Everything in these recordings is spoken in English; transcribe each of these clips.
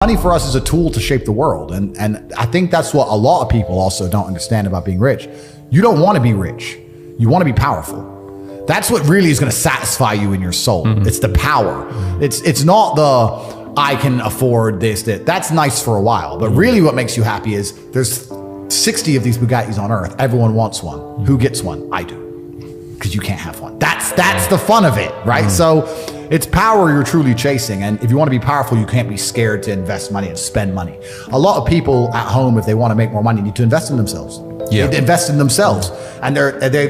Money for us is a tool to shape the world. And I think that's what a lot of people also don't understand about being rich. You don't want to be rich. You want to be powerful. That's what really is going to satisfy you in your soul. It's the power. It's not the, I can afford this, that. That's nice for a while. But really what makes you happy is there's 60 of these Bugattis on earth. Everyone wants one. Who gets one? I do. Because you can't have one. That's the fun of it, right? So it's power you're truly chasing. And if you want to be powerful, you can't be scared to invest money and spend money. A lot of people at home, if they want to make more money, need to invest in themselves. Yeah. They invest in themselves. And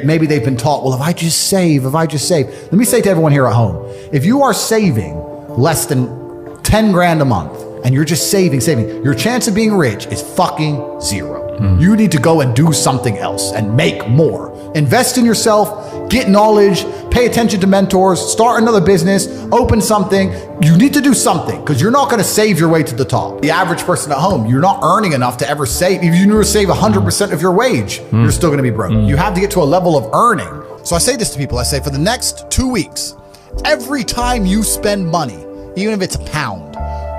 maybe they've been taught, well, if I just save. Let me say to everyone here at home, if you are saving less than 10 grand a month and you're just saving, your chance of being rich is fucking zero. You need to go and do something else and make more. Invest in yourself, get knowledge, pay attention to mentors, start another business, open something. You need to do something because you're not going to save your way to the top. The average person at home, you're not earning enough to ever save. If you never save 100% of your wage, you're still going to be broke. You have to get to a level of earning. So I say this to people, I say for the next 2 weeks, every time you spend money, even if it's a pound,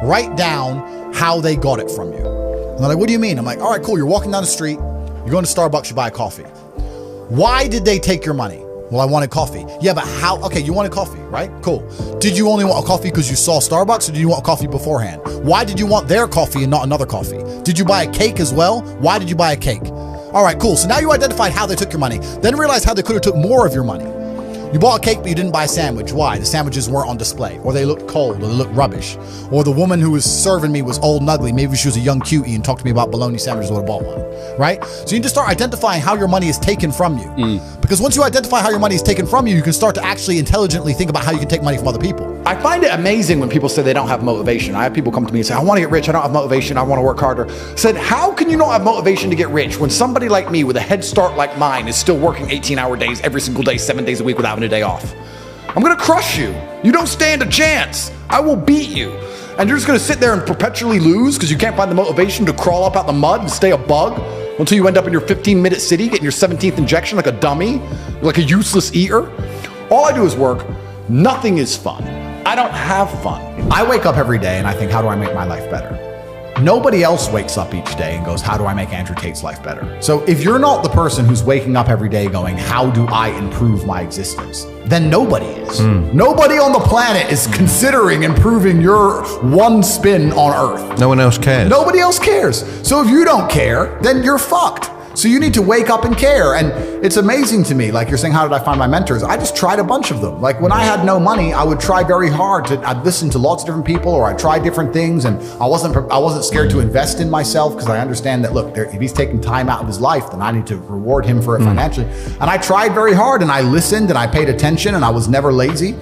write down how they got it from you. And they're like, what do you mean? I'm like, all right, cool. You're walking down the street. You're going to Starbucks. You buy a coffee. Why did they take your money? Well, I wanted coffee. Yeah, but how? Okay, you wanted coffee, right? Cool. Did you only want a coffee because you saw Starbucks, or did you want coffee beforehand? Why did you want their coffee and not another coffee? Did you buy a cake as well? Why did you buy a cake? All right, cool. So now you identified how they took your money. Then realize how they could have took more of your money. You bought a cake, but you didn't buy a sandwich. Why? The sandwiches weren't on display, or they looked cold, or they looked rubbish. Or the woman who was serving me was old and ugly. Maybe she was a young cutie and talked to me about bologna sandwiches, would have bought one, right? So you need to start identifying how your money is taken from you. Because once you identify how your money is taken from you, you can start to actually intelligently think about how you can take money from other people. I find it amazing when people say they don't have motivation. I have people come to me and say, I want to get rich, I don't have motivation, I want to work harder. I said, how can you not have motivation to get rich when somebody like me with a head start like mine is still working 18-hour days every single day, 7 days a week without having a day off? I'm gonna crush you. You don't stand a chance. I will beat you. And you're just gonna sit there and perpetually lose because you can't find the motivation to crawl up out the mud and stay a bug until you end up in your 15-minute city getting your 17th injection like a dummy, like a useless eater. All I do is work. Nothing is fun. I don't have fun. I wake up every day and I think, how do I make my life better? Nobody else wakes up each day and goes, how do I make Andrew Tate's life better? So if you're not the person who's waking up every day going, how do I improve my existence? Then nobody is. Nobody on the planet is considering improving your one spin on Earth. No one else cares. Nobody else cares. So if you don't care, then you're fucked. So you need to wake up and care. And it's amazing to me, like you're saying, how did I find my mentors? I just tried a bunch of them. Like when I had no money, I would try very hard I'd listen to lots of different people, or I'd try different things. And I wasn't scared to invest in myself because I understand that, look, if he's taking time out of his life, then I need to reward him for it financially. And I tried very hard and I listened and I paid attention and I was never lazy.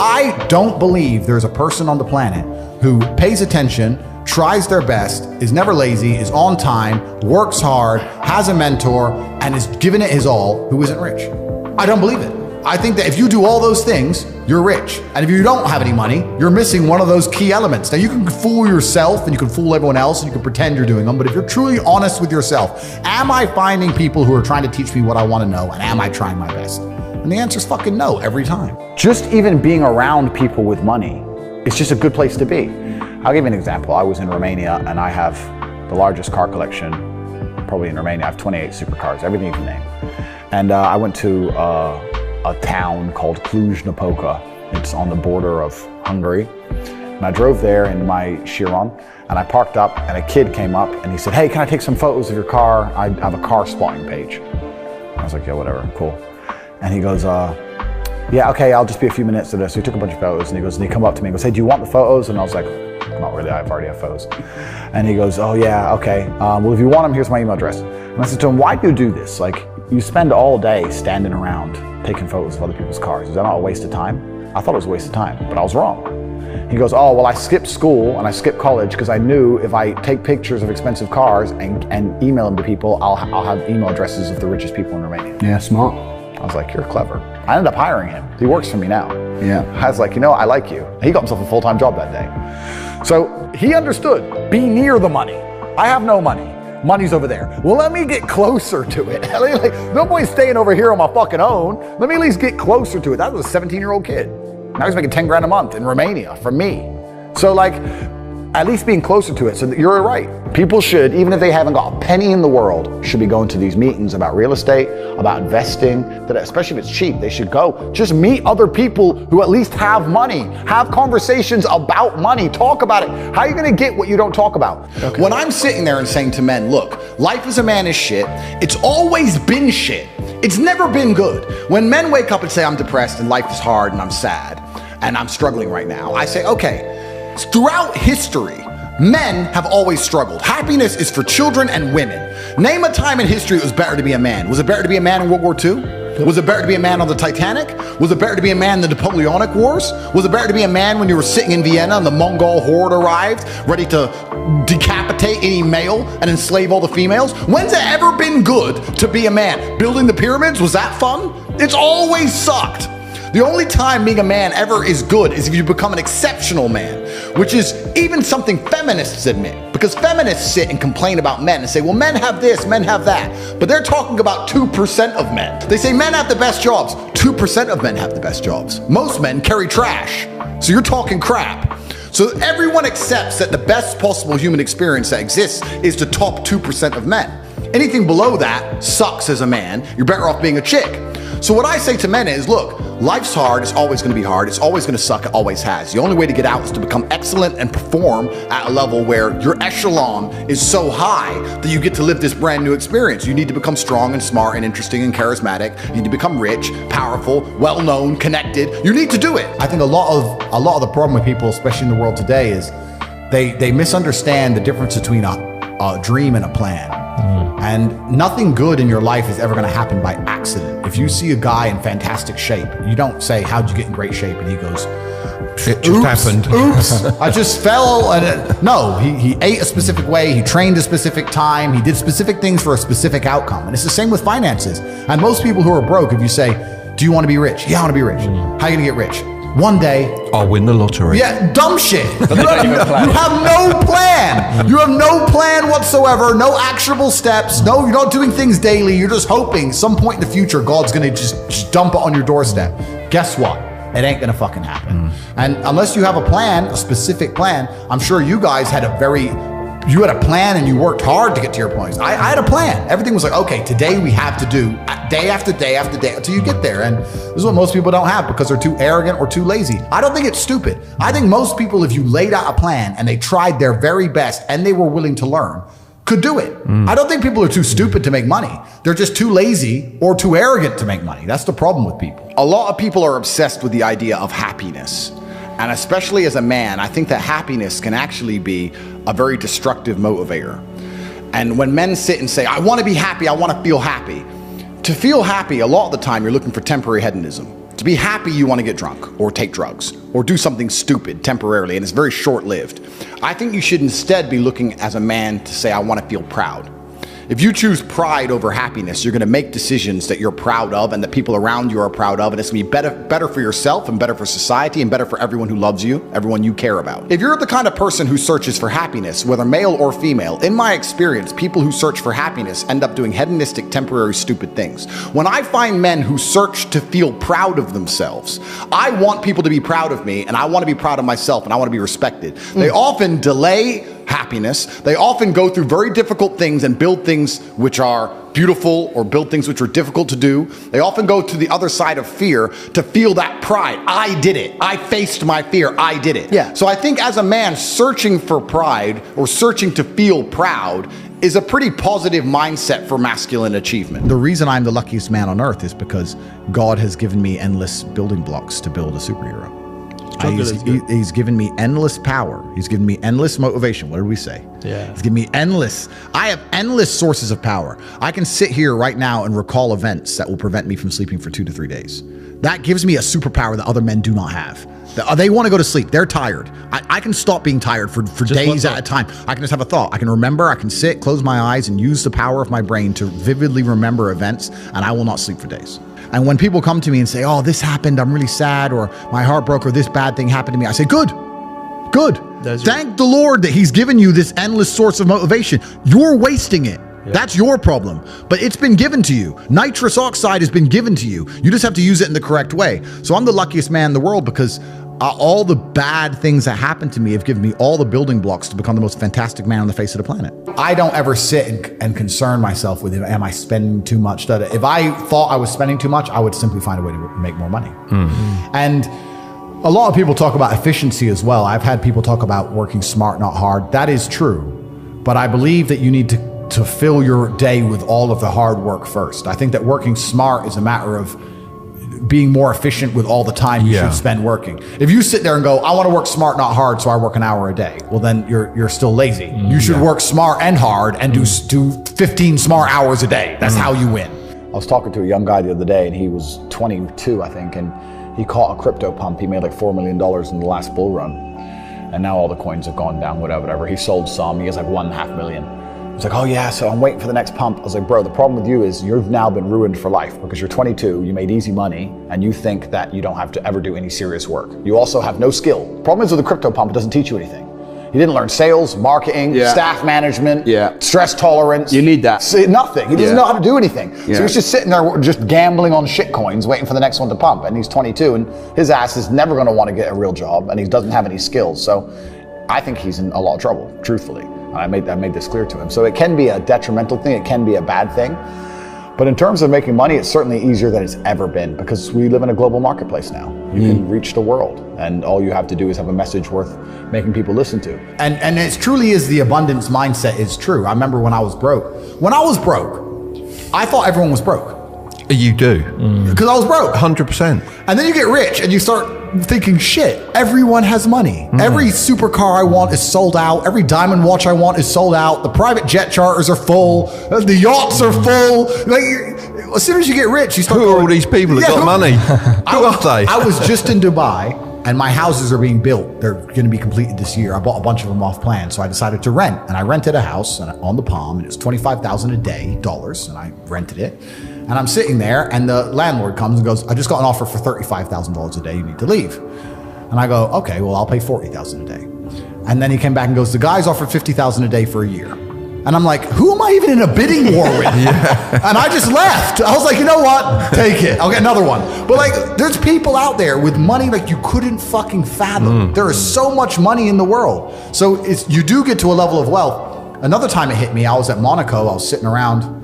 I don't believe there's a person on the planet who pays attention, tries their best, is never lazy, is on time, works hard, has a mentor, and is giving it his all, who isn't rich. I don't believe it. I think that if you do all those things, you're rich. And if you don't have any money, you're missing one of those key elements. Now you can fool yourself and you can fool everyone else and you can pretend you're doing them, but if you're truly honest with yourself, am I finding people who are trying to teach me what I want to know, and am I trying my best? And the answer is fucking no every time. Just even being around people with money, it's just a good place to be. I'll give you an example. I was in Romania and I have the largest car collection probably in Romania. I have 28 supercars, everything you can name. And I went to a town called Cluj-Napoca. It's on the border of Hungary. And I drove there in my Chiron and I parked up and a kid came up and he said, hey, can I take some photos of your car? I have a car spotting page. I was like, yeah, whatever, cool. And he goes, yeah, okay, I'll just be a few minutes to this. So he took a bunch of photos and he come up to me and goes, hey, do you want the photos? And I was like, not really, I already have photos. And he goes, oh yeah, okay. Well, if you want them, here's my email address. And I said to him, why do you do this? Like, you spend all day standing around taking photos of other people's cars. Is that not a waste of time? I thought it was a waste of time, but I was wrong. He goes, oh, well, I skipped school and I skipped college because I knew if I take pictures of expensive cars and email them to people, I'll have email addresses of the richest people in Romania. Yeah, smart. I was like, you're clever. I ended up hiring him. He works for me now. Yeah. I was like, I like you. He got himself a full-time job that day. So he understood, be near the money. I have no money. Money's over there. Well, let me get closer to it. Like, no point staying over here on my fucking own. Let me at least get closer to it. That was a 17-year-old kid. Now he's making 10 grand a month in Romania from me. So like, at least being closer to it. So that you're right. People should, even if they haven't got a penny in the world, should be going to these meetings about real estate, about investing, that especially if it's cheap, they should go. Just meet other people who at least have money. Have conversations about money. Talk about it. How are you gonna get what you don't talk about? Okay. When I'm sitting there and saying to men, look, life as a man is shit. It's always been shit. It's never been good. When men wake up and say, I'm depressed and life is hard and I'm sad and I'm struggling right now, I say, okay, throughout history, men have always struggled. Happiness is for children and women. Name a time in history it was better to be a man. Was it better to be a man in World War II? Was it better to be a man on the Titanic? Was it better to be a man in the Napoleonic Wars? Was it better to be a man when you were sitting in Vienna and the Mongol horde arrived, ready to decapitate any male and enslave all the females? When's it ever been good to be a man? Building the pyramids, was that fun? It's always sucked. The only time being a man ever is good is if you become an exceptional man, which is even something feminists admit. Because feminists sit and complain about men and say, well, men have this, men have that. But they're talking about 2% of men. They say men have the best jobs. 2% of men have the best jobs. Most men carry trash. So you're talking crap. So everyone accepts that the best possible human experience that exists is the top 2% of men. Anything below that sucks as a man. You're better off being a chick. So what I say to men is, look, life's hard, it's always gonna be hard, it's always gonna suck, it always has. The only way to get out is to become excellent and perform at a level where your echelon is so high that you get to live this brand new experience. You need to become strong and smart and interesting and charismatic. You need to become rich, powerful, well-known, connected. You need to do it. I think a lot of the problem with people, especially in the world today, is they misunderstand the difference between a dream and a plan. And nothing good in your life is ever going to happen by accident. If you see a guy in fantastic shape, you don't say, how'd you get in great shape? And he goes, it just happened. Oops, I just fell. And no, he ate a specific way. He trained a specific time. He did specific things for a specific outcome. And it's the same with finances. And most people who are broke, if you say, do you want to be rich? Yeah, I want to be rich. How are you going to get rich? One day, I'll win the lottery. Yeah, dumb shit. You have no plan. You have no plan whatsoever, no actionable steps. No, you're not doing things daily. You're just hoping some point in the future, God's gonna just dump it on your doorstep. Guess what? It ain't gonna fucking happen. And unless you have a plan, a specific plan, I'm sure you guys had you had a plan and you worked hard to get to your points. I had a plan. Everything was like, okay, today we have to do day after day after day until you get there. And this is what most people don't have because they're too arrogant or too lazy. I don't think it's stupid. I think most people, if you laid out a plan and they tried their very best and they were willing to learn, could do it. I don't think people are too stupid to make money. They're just too lazy or too arrogant to make money. That's the problem with people. A lot of people are obsessed with the idea of happiness. And especially as a man, I think that happiness can actually be a very destructive motivator. And when men sit and say, I want to be happy, I want to feel happy. To feel happy, a lot of the time, you're looking for temporary hedonism. To be happy, you want to get drunk or take drugs or do something stupid temporarily, and it's very short-lived. I think you should instead be looking as a man to say, I want to feel proud. If you choose pride over happiness, you're going to make decisions that you're proud of and that people around you are proud of, and it's going to be better for yourself and better for society and better for everyone who loves you, everyone you care about. If you're the kind of person who searches for happiness, whether male or female, in my experience, people who search for happiness end up doing hedonistic, temporary, stupid things. When I find men who search to feel proud of themselves, I want people to be proud of me, and I want to be proud of myself, and I want to be respected. They often delay happiness. They often go through very difficult things and build things which are beautiful or build things which are difficult to do. They often go to the other side of fear to feel that pride. I did it. I faced my fear. I did it. Yeah. So I think as a man, searching for pride or searching to feel proud is a pretty positive mindset for masculine achievement. The reason I'm the luckiest man on earth is because God has given me endless building blocks to build a superhero. He's given me endless power. He's given me endless motivation. What did we say? Yeah. He's given me I have endless sources of power. I can sit here right now and recall events that will prevent me from sleeping for 2 to 3 days. That gives me a superpower that other men do not have. They want to go to sleep. They're tired. I can stop being tired for days at a time. I can just have a thought. I can remember, I can sit, close my eyes, and use the power of my brain to vividly remember events, and I will not sleep for days. And when people come to me and say, oh, this happened, I'm really sad, or my heart broke, or this bad thing happened to me, I say, good. Thank the Lord that he's given you this endless source of motivation. You're wasting it. Yeah. That's your problem, but it's been given to you. Nitrous oxide has been given to you. You just have to use it in the correct way. So I'm the luckiest man in the world because all the bad things that happened to me have given me all the building blocks to become the most fantastic man on the face of the planet. I don't ever sit and concern myself with, am I spending too much? If I thought I was spending too much, I would simply find a way to make more money. And a lot of people talk about efficiency as well. I've had people talk about working smart, not hard. That is true. But I believe that you need to fill your day with all of the hard work first. I think that working smart is a matter of being more efficient with all the time you should spend working. If you sit there and go, I want to work smart, not hard, so I work an hour a day, well, then you're still lazy. You should work smart and hard and do 15 smart hours a day. That's how you win. I was talking to a young guy the other day, and he was 22, I think, and he caught a crypto pump. He made like $4 million in the last bull run. And now all the coins have gone down, whatever. He sold some. He has like 1.5 million. He's like, oh yeah, so I'm waiting for the next pump. I was like, bro, the problem with you is you've now been ruined for life because you're 22, you made easy money, and you think that you don't have to ever do any serious work. You also have no skill. The problem is with the crypto pump, it doesn't teach you anything. He didn't learn sales, marketing, staff management, stress tolerance. You need that. Nothing. He doesn't know how to do anything. So he's just sitting there just gambling on shit coins, waiting for the next one to pump. And he's 22, and his ass is never going to want to get a real job, and he doesn't have any skills. So I think he's in a lot of trouble, truthfully. I made this clear to him. So it can be a detrimental thing. It can be a bad thing. But in terms of making money, it's certainly easier than it's ever been because we live in a global marketplace now. You can reach the world, and all you have to do is have a message worth making people listen to. And it truly is the abundance mindset is true. I remember when I was broke. When I was broke, I thought everyone was broke. You do. Because I was broke. 100%. And then you get rich and you start thinking, shit, everyone has money. Every supercar I want is sold out. Every diamond watch I want is sold out. The private jet charters are full. The yachts are full. Like, as soon as you get rich, you start Who are all these people that got money? Who are they? I was just in Dubai, and my houses are being built. They're going to be completed this year. I bought a bunch of them off plan, so I decided to rent. And I rented a house on the Palm, and it was $25,000 a day, dollars, and I rented it. And I'm sitting there, and the landlord comes and goes, I just got an offer for $35,000 a day. You need to leave. And I go, okay, well, I'll pay $40,000 a day. And then he came back and goes, the guy's offered $50,000 a day for a year. And I'm like, who am I even in a bidding war with? And I just left. I was like, you know what? Take it. I'll get another one. But like, there's people out there with money like you couldn't fucking fathom. There is so much money in the world. So you do get to a level of wealth. Another time it hit me, I was at Monaco. I was sitting around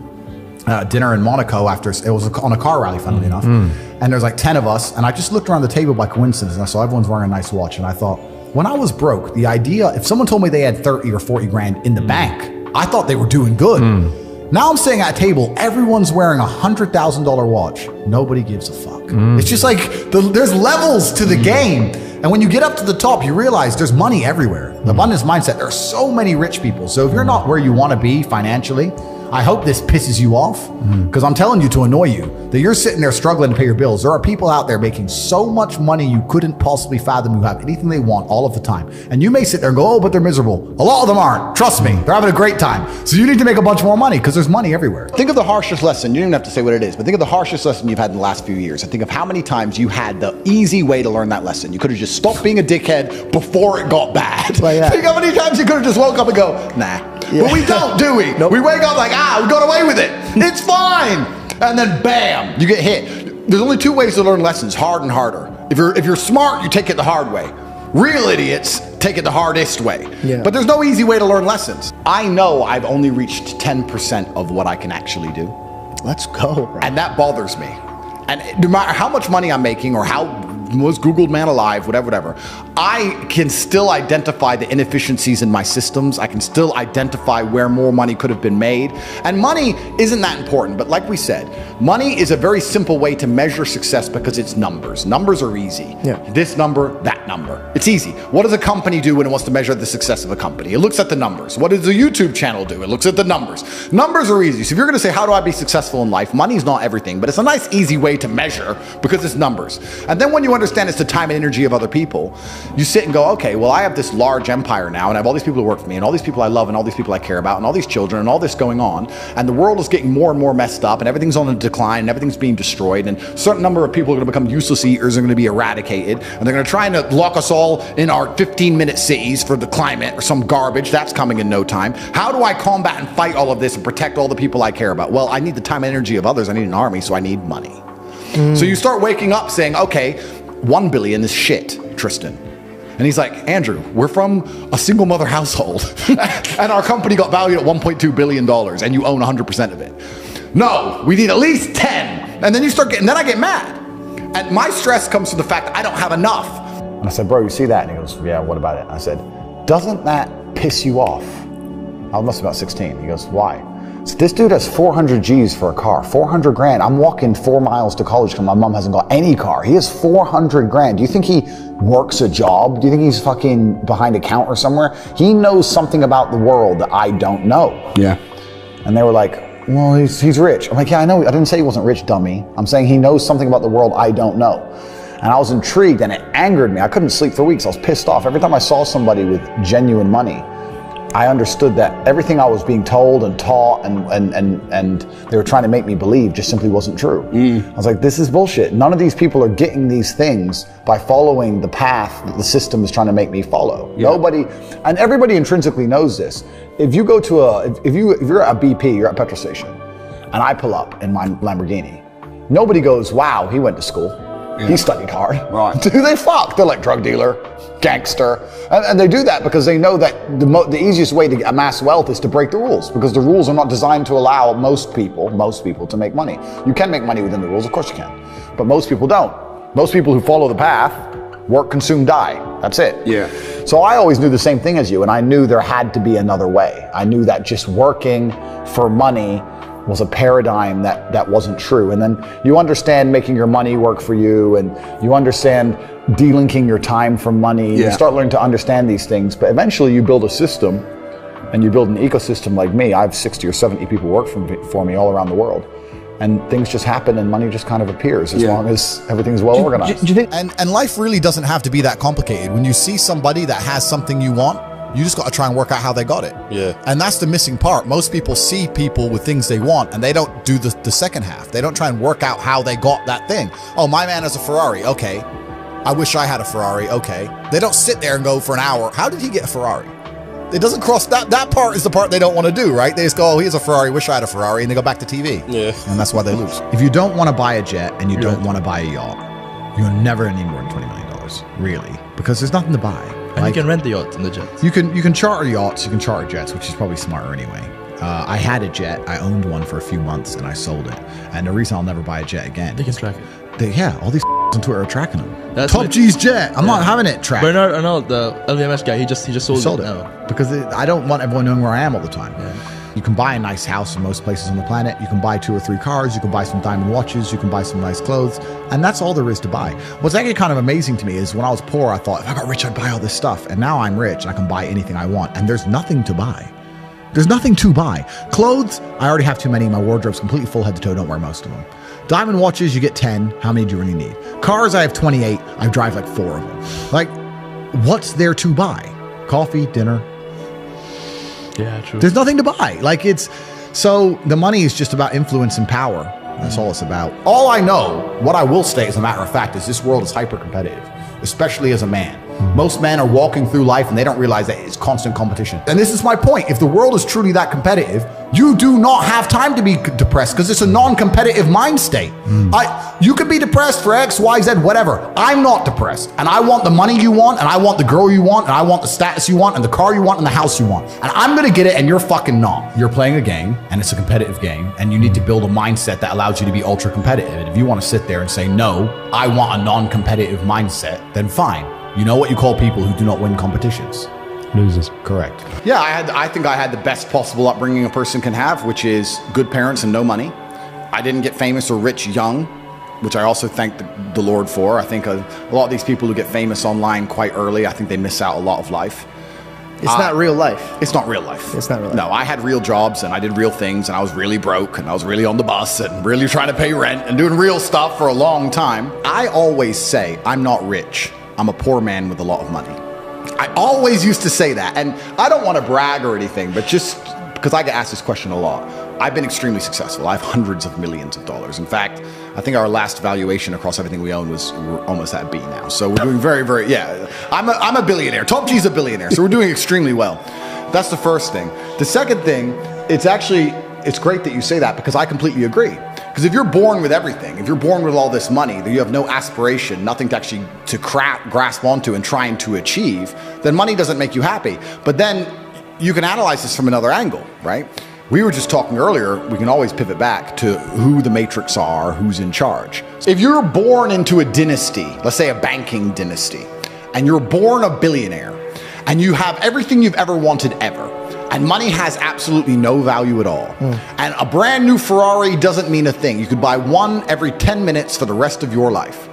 dinner in Monaco after, it was on a car rally, funnily enough. And there's like 10 of us. And I just looked around the table by coincidence, and I saw everyone's wearing a nice watch. And I thought, when I was broke, the idea, if someone told me they had 30 or 40 grand in the bank, I thought they were doing good. Now I'm sitting at a table, everyone's wearing a $100,000 watch. Nobody gives a fuck. It's just like, there's levels to the game. And when you get up to the top, you realize there's money everywhere. The abundance mindset, there are so many rich people. So if you're not where you want to be financially, I hope this pisses you off, because I'm telling you to annoy you, that you're sitting there struggling to pay your bills. There are people out there making so much money you couldn't possibly fathom, who have anything they want all of the time. And you may sit there and go, oh, but they're miserable. A lot of them aren't. Trust me, they're having a great time. So you need to make a bunch more money because there's money everywhere. Think of the harshest lesson. You don't even have to say what it is, but think of the harshest lesson you've had in the last few years. And think of how many times you had the easy way to learn that lesson. You could have just stopped being a dickhead before it got bad. Like that. Think how many times you could have just woke up and go, nah. But we don't, do we? Nope. We wake up like, we got away with it. It's fine. And then bam, you get hit. There's only two ways to learn lessons, hard and harder. If you're smart, you take it the hard way. Real idiots take it the hardest way. But there's no easy way to learn lessons. I know I've only reached 10% of what I can actually do. Let's go, bro. And that bothers me. And no matter how much money I'm making or how most Googled man alive, whatever, I can still identify the inefficiencies in my systems. I can still identify where more money could have been made. And money isn't that important, but like we said, money is a very simple way to measure success because it's numbers. Numbers are easy. This number, that number. It's easy. What does a company do when it wants to measure the success of a company? It looks at the numbers. What does a YouTube channel do? It looks at the numbers. Numbers are easy. So if you're going to say, how do I be successful in life? Money's not everything, but it's a nice, easy way to measure because it's numbers. And then when you understand it's the time and energy of other people, you sit and go, okay, well, I have this large empire now, and I have all these people who work for me, and all these people I love, and all these people I care about, and all these children, and all this going on, and the world is getting more and more messed up, and everything's on a decline, and everything's being destroyed, and a certain number of people are going to become useless eaters, are going to be eradicated, and they're going to try and lock us all in our 15-minute cities for the climate, or some garbage, that's coming in no time. How do I combat and fight all of this and protect all the people I care about? Well, I need the time and energy of others, I need an army, so I need money. So you start waking up saying, okay, 1 billion is shit. Tristan. And he's like, Andrew, we're from a single mother household and our company got valued at $1.2 billion and you own 100% of it. No, we need at least 10. And then you start getting, then I get mad. And my stress comes from the fact that I don't have enough. And I said, bro, you see that? And he goes, yeah, what about it? I said, doesn't that piss you off? I must be about 16. He goes, why? So this dude has 400 G's for a car, 400 grand. I'm walking 4 miles to college because my mom hasn't got any car. He has 400 grand. Do you think he works a job? Do you think he's fucking behind a counter somewhere? He knows something about the world that I don't know. Yeah. And they were like, well, he's rich. I'm like, yeah, I know. I didn't say he wasn't rich, dummy. I'm saying he knows something about the world I don't know. And I was intrigued and it angered me. I couldn't sleep for weeks. I was pissed off. Every time I saw somebody with genuine money, I understood that everything I was being told and taught and they were trying to make me believe just simply wasn't true. I was like, this is bullshit. None of these people are getting these things by following the path that the system is trying to make me follow. Yeah. Nobody, and everybody intrinsically knows this. If you go to if you're at a BP, you're at a petrol station, and I pull up in my Lamborghini, nobody goes, wow, he went to school. Yeah. He studied hard. Right. Do they fuck? They're like drug dealer, gangster. And they do that because they know that the easiest way to amass wealth is to break the rules, because the rules are not designed to allow most people to make money. You can make money within the rules, of course you can. But most people don't. Most people who follow the path, work, consume, die. That's it. Yeah. So I always knew the same thing as you, and I knew there had to be another way. I knew that just working for money was a paradigm that wasn't true. And then you understand making your money work for you, and you understand delinking your time from money. Yeah. You start learning to understand these things, but eventually you build a system and you build an ecosystem like me. I have 60 or 70 people work for me all around the world. And things just happen and money just kind of appears as long as everything's well organized. Do you think, and life really doesn't have to be that complicated. When you see somebody that has something you want, you just got to try and work out how they got it. Yeah. And that's the missing part. Most people see people with things they want and they don't do the second half. They don't try and work out how they got that thing. Oh, my man has a Ferrari. Okay. I wish I had a Ferrari. Okay. They don't sit there and go for an hour, how did he get a Ferrari? It doesn't cross, that part is the part they don't want to do, right? They just go, oh, here's a Ferrari, wish I had a Ferrari, and they go back to TV. Yeah. And that's why they lose. If you don't want to buy a jet and you don't want to buy a yacht, you're never going to need more than $20 million, really, because there's nothing to buy. And you can rent the yacht and the jets. You can charter yachts, you can charter jets, which is probably smarter anyway. I had a jet, I owned one for a few months, and I sold it. And the reason I'll never buy a jet again. They can track it. All these on Twitter are tracking them. That's Top G's jet. I'm not having it tracked. Bernard Arnault, the LVMH guy, he just sold it now. Because I don't want everyone knowing where I am all the time. Yeah. You can buy a nice house in most places on the planet. You can buy 2 or 3 cars. You can buy some diamond watches. You can buy some nice clothes. And that's all there is to buy. What's actually kind of amazing to me is when I was poor, I thought, if I got rich, I'd buy all this stuff. And now I'm rich and I can buy anything I want. And there's nothing to buy. There's nothing to buy. Clothes, I already have too many. My wardrobe's completely full head to toe. Don't wear most of them. Diamond watches, you get 10. How many do you really need? Cars, I have 28. I drive like 4 of them. Like, what's there to buy? Coffee, dinner. Yeah, true. There's nothing to buy. Like, so the money is just about influence and power. That's all it's about. All I know, what I will state as a matter of fact, is this world is hyper competitive, especially as a man. Most men are walking through life and they don't realize that it's constant competition. And this is my point. If the world is truly that competitive, you do not have time to be depressed because it's a non-competitive mind state. You could be depressed for X, Y, Z, whatever. I'm not depressed. And I want the money you want, and I want the girl you want, and I want the status you want, and the car you want, and the house you want. And I'm going to get it, and you're fucking not. You're playing a game, and it's a competitive game, and you need to build a mindset that allows you to be ultra competitive. And if you want to sit there and say, no, I want a non-competitive mindset, then fine. You know what you call people who do not win competitions? Losers. Correct. Yeah, I think I had the best possible upbringing a person can have, which is good parents and no money. I didn't get famous or rich young, which I also thank the Lord for. I think a lot of these people who get famous online quite early, I think they miss out a lot of life. It's not real life. It's not real life. It's not real life. No, I had real jobs and I did real things and I was really broke and I was really on the bus and really trying to pay rent and doing real stuff for a long time. I always say I'm not rich. I'm a poor man with a lot of money. I always used to say that, and I don't want to brag or anything, but just because I get asked this question a lot. I've been extremely successful. I have hundreds of millions of dollars. In fact, I think our last valuation across everything we own we're almost at B now. So we're doing very, very, yeah. I'm a billionaire. Top G's a billionaire. So we're doing extremely well. That's the first thing. The second thing, it's great that you say that because I completely agree. Because if you're born with everything, if you're born with all this money, that you have no aspiration, nothing to actually grasp onto and trying to achieve, then money doesn't make you happy. But then you can analyze this from another angle, right? We were just talking earlier, we can always pivot back to who the matrix are, who's in charge. If you're born into a dynasty, let's say a banking dynasty, and you're born a billionaire, and you have everything you've ever wanted ever, and money has absolutely no value at all, and a brand new Ferrari doesn't mean a thing. You could buy one every 10 minutes for the rest of your life,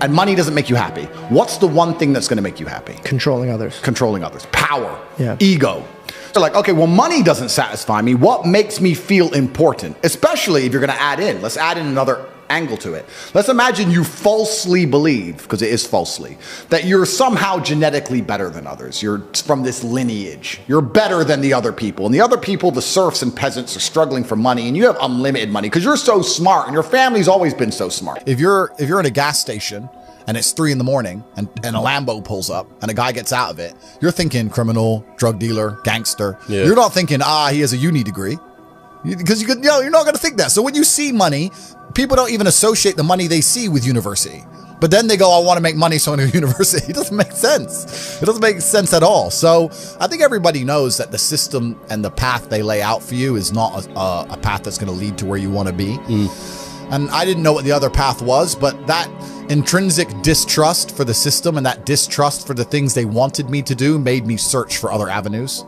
and money doesn't make you happy. What's the one thing that's going to make you happy? Controlling others. Controlling others. Power. Yeah. Ego. So like, okay, well, money doesn't satisfy me. What makes me feel important? Especially if you're going to add in. Let's add in another angle to it. Let's imagine you falsely believe, because it is falsely, that you're somehow genetically better than others. You're from this lineage. You're better than the other people. And the other people, the serfs and peasants, are struggling for money, and you have unlimited money because you're so smart and your family's always been so smart. If you're in a gas station and it's 3 a.m. and a Lambo pulls up and a guy gets out of it, you're thinking criminal, drug dealer, gangster. Yeah. You're not thinking, he has a uni degree. Because you're not going to think that. So when you see money, people don't even associate the money they see with university. But then they go, I want to make money, so I'm going to university. It doesn't make sense. It doesn't make sense at all. So I think everybody knows that the system and the path they lay out for you is not a path that's going to lead to where you want to be. And I didn't know what the other path was, but that intrinsic distrust for the system and that distrust for the things they wanted me to do made me search for other avenues.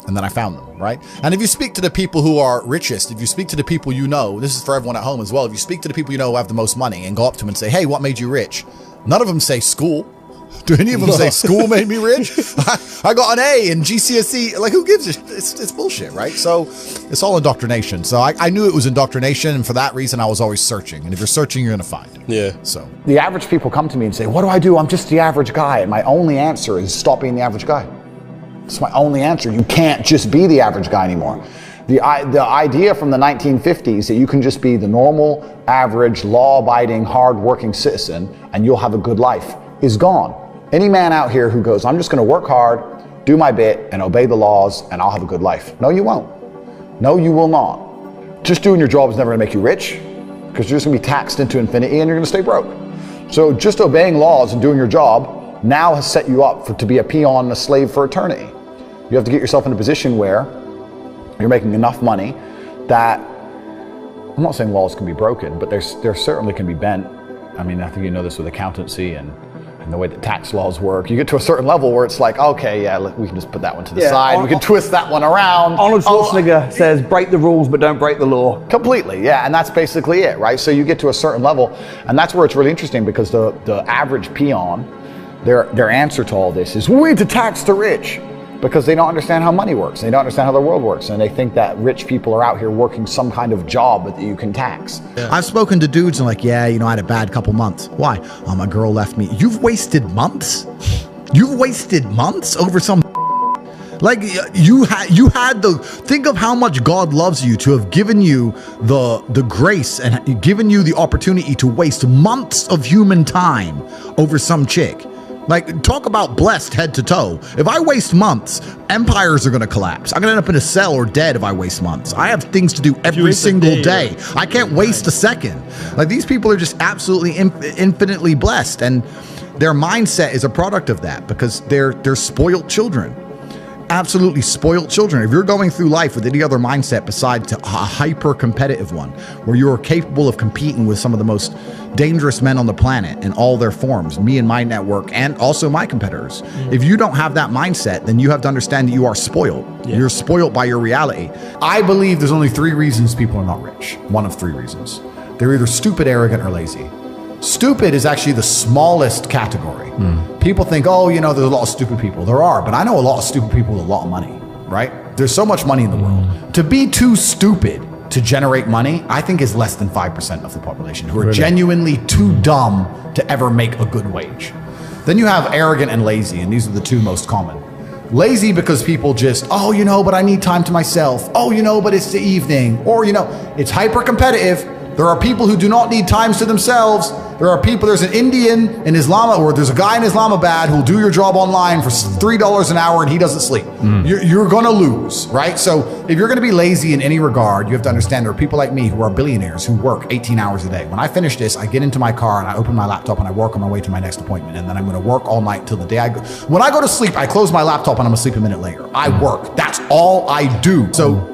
And then I found them, right? And if you speak to the people who are richest, if you speak to the people you know, this is for everyone at home as well, if you speak to the people you know who have the most money and go up to them and say, hey, what made you rich? None of them say school. Do any of them say school made me rich? I got an A in GCSE. Like, who gives a shit? It's bullshit, right? So it's all indoctrination. So I knew it was indoctrination, and for that reason, I was always searching. And if you're searching, you're going to find. Yeah. So the average people come to me and say, what do I do? I'm just the average guy. And my only answer is stop being the average guy. It's my only answer. You can't just be the average guy anymore. The idea from the 1950s that you can just be the normal, average, law-abiding, hard-working citizen and you'll have a good life is gone. Any man out here who goes, I'm just going to work hard, do my bit, and obey the laws, and I'll have a good life. No, you won't. No, you will not. Just doing your job is never going to make you rich, because you're just going to be taxed into infinity and you're going to stay broke. So just obeying laws and doing your job now has set you up to be a peon and a slave for eternity. You have to get yourself in a position where you're making enough money that, I'm not saying laws can be broken, but there certainly can be bent. I mean, I think you know this with accountancy and the way that tax laws work. You get to a certain level where it's like, okay, yeah, we can just put that one to the side. We can twist that one around. Arnold Schwarzenegger says, break the rules, but don't break the law. Completely, yeah, and that's basically it, right? So you get to a certain level, and that's where it's really interesting, because the average peon, their answer to all this is, we need to tax the rich. Because they don't understand how money works. They don't understand how the world works. And they think that rich people are out here working some kind of job that you can tax. Yeah. I've spoken to dudes and like, yeah, I had a bad couple months. Why? Oh, my girl left me. You've wasted months? You've wasted months over some like you had think of how much God loves you to have given you the grace and given you the opportunity to waste months of human time over some chick. Like, talk about blessed head to toe. If I waste months, empires are going to collapse. I'm going to end up in a cell or dead if I waste months. I have things to do every single day. I can't waste a second. Like, these people are just absolutely infinitely blessed. And their mindset is a product of that because they're spoiled children. Absolutely spoiled children. If you're going through life with any other mindset besides a hyper-competitive one, where you are capable of competing with some of the most dangerous men on the planet in all their forms, me and my network, and also my competitors. If you don't have that mindset, then you have to understand that you are spoiled. Yeah. You're spoiled by your reality. I believe there's only 3 reasons people are not rich. One of 3 reasons. They're either stupid, arrogant, or lazy. Stupid is actually the smallest category. People think, oh, there's a lot of stupid people. There are, but I know a lot of stupid people with a lot of money, right? There's so much money in the world. To be too stupid to generate money, I think is less than 5% of the population who are genuinely too dumb to ever make a good wage. Then you have arrogant and lazy, and these are the 2 most common. Lazy because people just, but I need time to myself. But it's the evening. Or, it's hyper competitive. There are people who do not need times to themselves. There's an Indian in Islam, or there's a guy in Islamabad who'll do your job online for $3 an hour and he doesn't sleep. You're going to lose, right? So if you're going to be lazy in any regard, you have to understand there are people like me who are billionaires who work 18 hours a day. When I finish this, I get into my car and I open my laptop and I work on my way to my next appointment. And then I'm going to work all night till the day I go. When I go to sleep, I close my laptop and I'm asleep a minute later. I work. That's all I do. So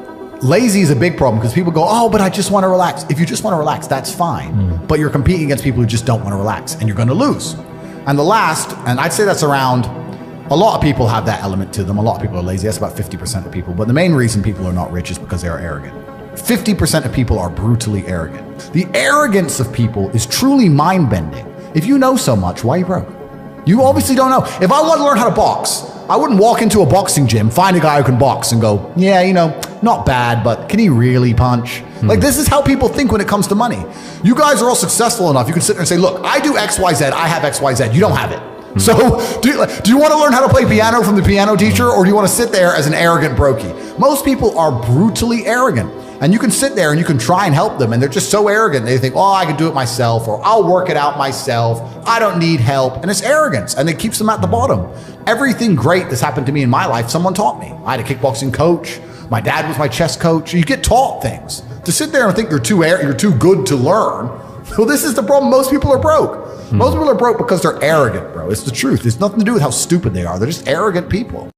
lazy is a big problem because people go, oh, but I just want to relax. If you just want to relax, that's fine. But you're competing against people who just don't want to relax and you're going to lose. And the last, and I'd say that's around, a lot of people have that element to them. A lot of people are lazy. That's about 50% of people. But the main reason people are not rich is because they are arrogant. 50% of people are brutally arrogant. The arrogance of people is truly mind-bending. If you know so much, why are you broke? You obviously don't know. If I want to learn how to box, I wouldn't walk into a boxing gym, find a guy who can box and go, yeah, you know, not bad, but can he really punch? Like, this is how people think when it comes to money. You guys are all successful enough. You can sit there and say, look, I do X, Y, Z. I have X, Y, Z. You don't have it. So do you want to learn how to play piano from the piano teacher, or do you want to sit there as an arrogant brokey? Most people are brutally arrogant. And you can sit there and you can try and help them, and they're just so arrogant. They think, oh, I can do it myself, or I'll work it out myself. I don't need help. And it's arrogance, and it keeps them at the bottom. Everything great that's happened to me in my life, someone taught me. I had a kickboxing coach. My dad was my chess coach. You get taught things. To sit there and think you're too good to learn, well, this is the problem. Most people are broke. Most people are broke because they're arrogant, bro. It's the truth. It's nothing to do with how stupid they are. They're just arrogant people.